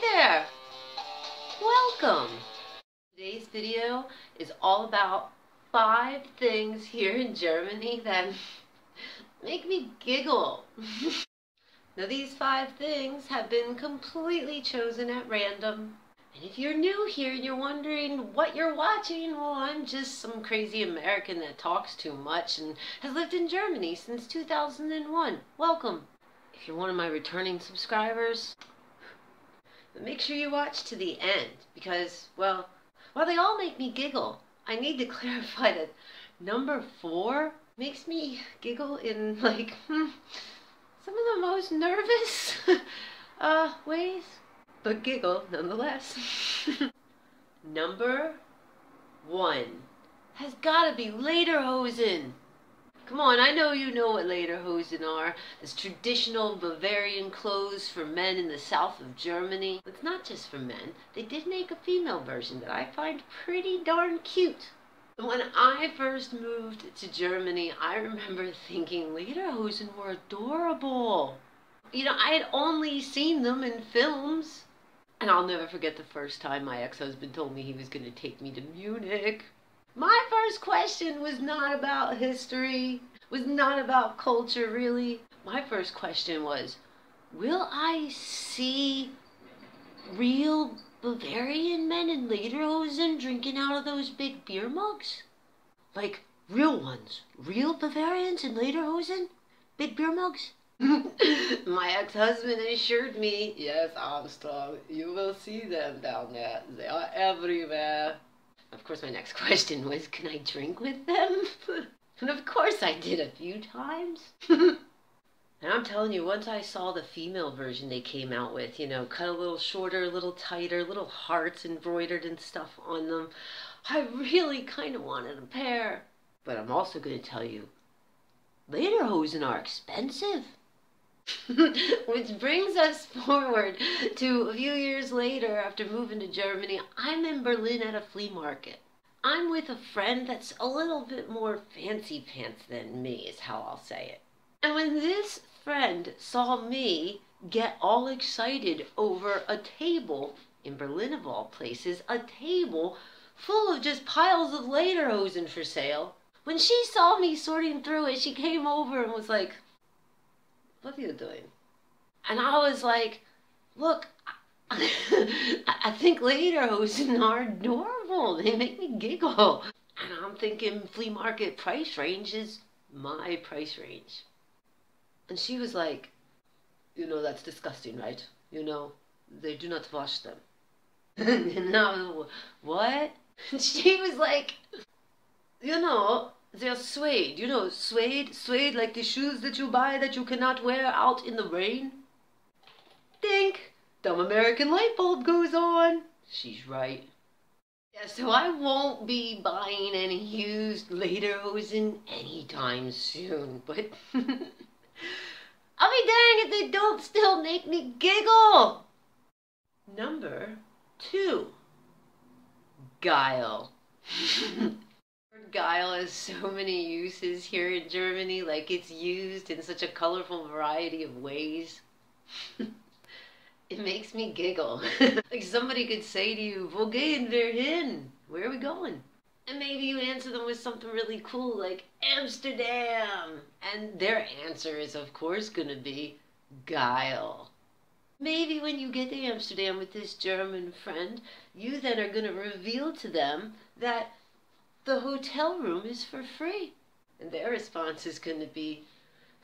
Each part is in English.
there! Welcome! Today's video is all about 5 things here in Germany that make me giggle. Now these 5 things have been completely chosen at random. And if you're new here and you're wondering what you're watching, well, I'm just some crazy American that talks too much and has lived in Germany since 2001. Welcome! If you're one of my returning subscribers, but make sure you watch to the end because, well, while they all make me giggle, I need to clarify that number 4 makes me giggle in, like, some of the most nervous ways, but giggle nonetheless. Number 1 has gotta be Laterhosen. Come on, I know you know what Laterhosen are. It's traditional Bavarian clothes for men in the south of Germany. It's not just for men. They did make a female version that I find pretty darn cute. When I first moved to Germany, I remember thinking Laterhosen were adorable. You know, I had only seen them in films. And I'll never forget the first time my ex-husband told me he was going to take me to Munich. My first question was not about history, was not about culture, really. My first question was, will I see real Bavarian men in Laterhosen drinking out of those big beer mugs? Like, real ones. Real Bavarians in Laterhosen? Big beer mugs? My ex-husband assured me, yes, Armstrong, you will see them down there. They are everywhere. Of course, my next question was, can I drink with them? And of course I did a few times. And I'm telling you, once I saw the female version they came out with, you know, cut a little shorter, a little tighter, little hearts embroidered and stuff on them, I really kind of wanted a pair. But I'm also going to tell you, Laterhosen are expensive. Which brings us forward to a few years later after moving to Germany. I'm in Berlin at a flea market. I'm with a friend that's a little bit more fancy pants than me, is how I'll say it. And when this friend saw me get all excited over a table, in Berlin of all places, a table full of just piles of Laterhosen for sale, when she saw me sorting through it, she came over and was like, "What are you doing?" And I was like, "Look, I think Laterhosen are adorable. They make me giggle." And I'm thinking flea market price range is my price range. And she was like, "You know, that's disgusting, right? You know, they do not wash them." And I was, what? And she was like, "You know, they're suede. You know, suede like the shoes that you buy that you cannot wear out in the rain." Dink! Dumb American light bulb goes on. She's right. Yeah, so I won't be buying any used Laterhosen anytime soon, but I'll be dang if they don't still make me giggle. Number 2. Guile. Guile has so many uses here in Germany, like it's used in such a colorful variety of ways. It makes me giggle. Like somebody could say to you, "Wo gehen wir hin?" Where are we going? And maybe you answer them with something really cool like Amsterdam. And their answer is of course gonna be Guile. Maybe when you get to Amsterdam with this German friend, you then are gonna reveal to them that the hotel room is for free. And their response is going to be,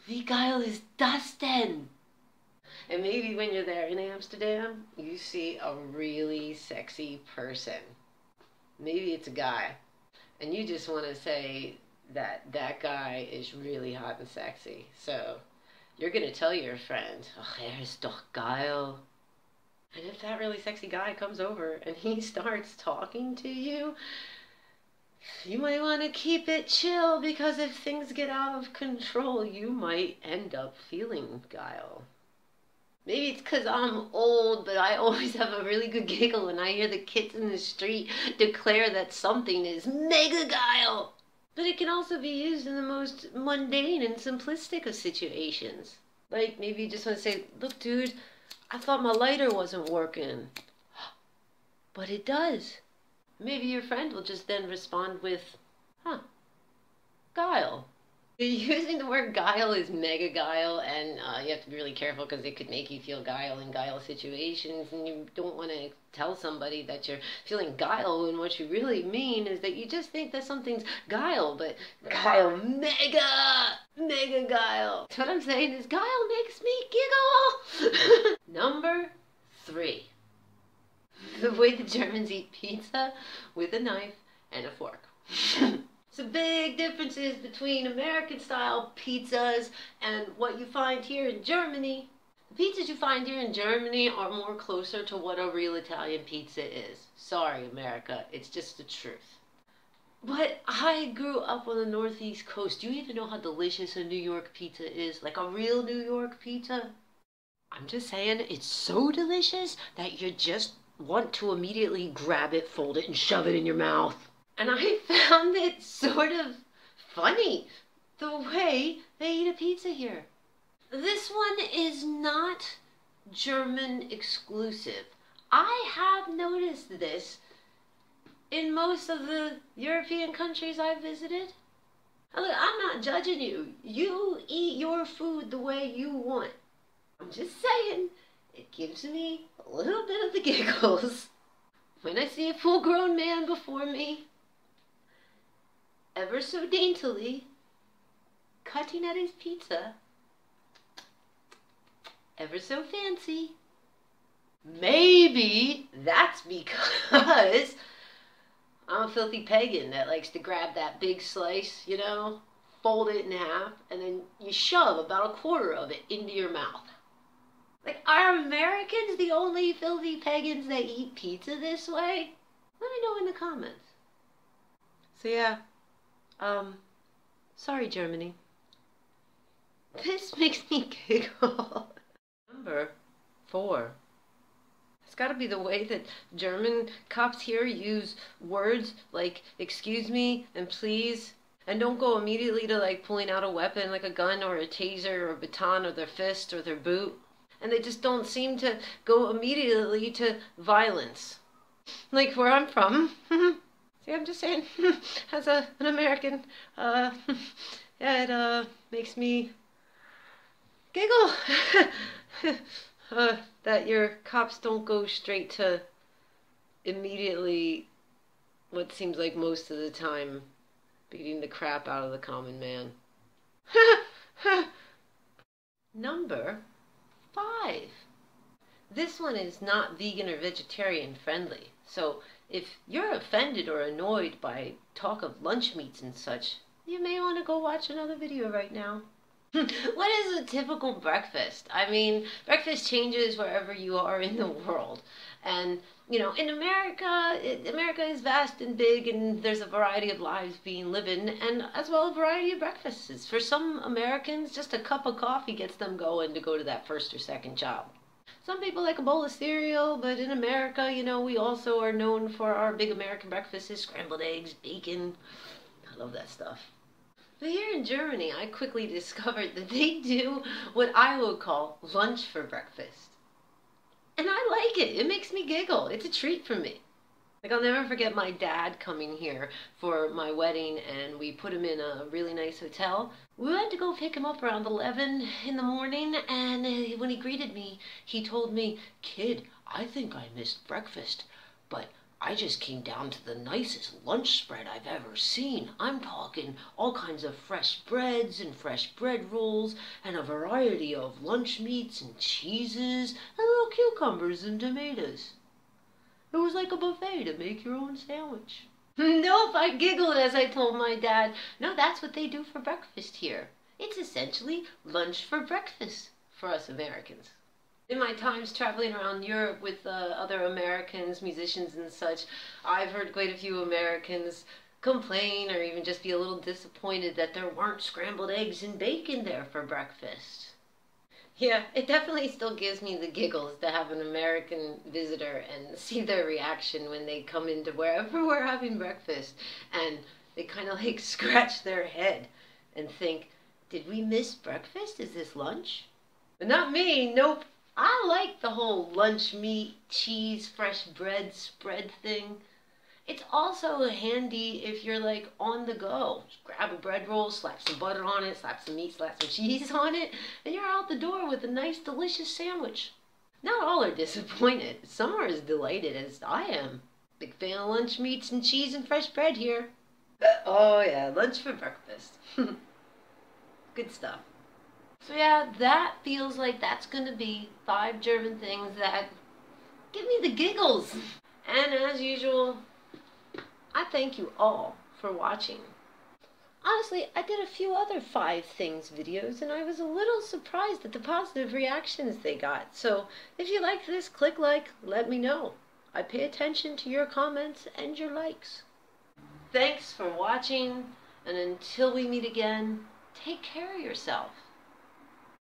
"Wie geil ist das denn?" And maybe when you're there in Amsterdam, you see a really sexy person. Maybe it's a guy. And you just want to say that that guy is really hot and sexy. So you're going to tell your friend, "Ach, ist doch geil." And if that really sexy guy comes over and he starts talking to you, you might want to keep it chill, because if things get out of control, you might end up feeling guile. Maybe it's because I'm old, but I always have a really good giggle when I hear the kids in the street declare that something is mega guile. But it can also be used in the most mundane and simplistic of situations. Like maybe you just want to say, "Look, dude, I thought my lighter wasn't working. But it does. Maybe your friend will just then respond with, huh, guile. Using the word guile is mega guile, and you have to be really careful because it could make you feel guile in guile situations, and you don't want to tell somebody that you're feeling guile when what you really mean is that you just think that something's guile, but guile mega guile. What I'm saying is guile makes me giggle. Number 3. The way the Germans eat pizza with a knife and a fork. Some big differences between American-style pizzas and what you find here in Germany. The pizzas you find here in Germany are more closer to what a real Italian pizza is. Sorry, America, it's just the truth. But I grew up on the Northeast coast. Do you even know how delicious a New York pizza is? Like a real New York pizza? I'm just saying, it's so delicious that you just want to immediately grab it, fold it, and shove it in your mouth. And I found it sort of funny, the way they eat a pizza here. This one is not German exclusive. I have noticed this in most of the European countries I've visited. Look, I'm not judging you. You eat your food the way you want. I'm just saying, it gives me a little bit of the giggles when I see a full-grown man before me, ever so daintily, cutting at his pizza, ever so fancy. Maybe that's because I'm a filthy pagan that likes to grab that big slice, you know, fold it in half, and then you shove about a quarter of it into your mouth. Like, are Americans the only filthy pagans that eat pizza this way? Let me know in the comments. So yeah, sorry Germany. This makes me giggle. Number 4. It's gotta be the way that German cops here use words like excuse me and please, and don't go immediately to like pulling out a weapon like a gun or a taser or a baton or their fist or their boot. And they just don't seem to go immediately to violence. Like where I'm from. See, I'm just saying, as an American, yeah, it makes me giggle. That your cops don't go straight to immediately, what seems like most of the time, beating the crap out of the common man. Number 5. This one is not vegan or vegetarian friendly, so if you're offended or annoyed by talk of lunch meats and such, you may want to go watch another video right now. What is a typical breakfast? I mean, breakfast changes wherever you are in the world. And, you know, in America, America is vast and big, and there's a variety of lives being lived in, and as well a variety of breakfasts. For some Americans, just a cup of coffee gets them going to go to that first or second job. Some people like a bowl of cereal, but in America, you know, we also are known for our big American breakfasts, scrambled eggs, bacon. I love that stuff. But here in Germany, I quickly discovered that they do what I would call lunch for breakfast. And I like it. It makes me giggle. It's a treat for me. Like, I'll never forget my dad coming here for my wedding, and we put him in a really nice hotel. We went to go pick him up around 11 in the morning, and when he greeted me, he told me, "Kid, I think I missed breakfast, but I just came down to the nicest lunch spread I've ever seen. I'm talking all kinds of fresh breads and fresh bread rolls and a variety of lunch meats and cheeses and little cucumbers and tomatoes. It was like a buffet to make your own sandwich." Nope, I giggled as I told my dad, no, that's what they do for breakfast here. It's essentially lunch for breakfast for us Americans. In my times traveling around Europe with other Americans, musicians and such, I've heard quite a few Americans complain or even just be a little disappointed that there weren't scrambled eggs and bacon there for breakfast. Yeah, it definitely still gives me the giggles to have an American visitor and see their reaction when they come into wherever we're having breakfast and they kind of like scratch their head and think, did we miss breakfast? Is this lunch? But not me, nope. I like the whole lunch meat, cheese, fresh bread spread thing. It's also handy if you're like on the go. Just grab a bread roll, slap some butter on it, slap some meat, slap some cheese on it, and you're out the door with a nice delicious sandwich. Not all are disappointed. Some are as delighted as I am. Big fan of lunch meats and cheese and fresh bread here. Oh yeah, lunch for breakfast. Good stuff. So yeah, that feels like that's gonna be 5 German things that give me the giggles. And as usual, I thank you all for watching. Honestly, I did a few other 5 things videos and I was a little surprised at the positive reactions they got. So if you like this, click like, let me know. I pay attention to your comments and your likes. Thanks for watching, and until we meet again, take care of yourself.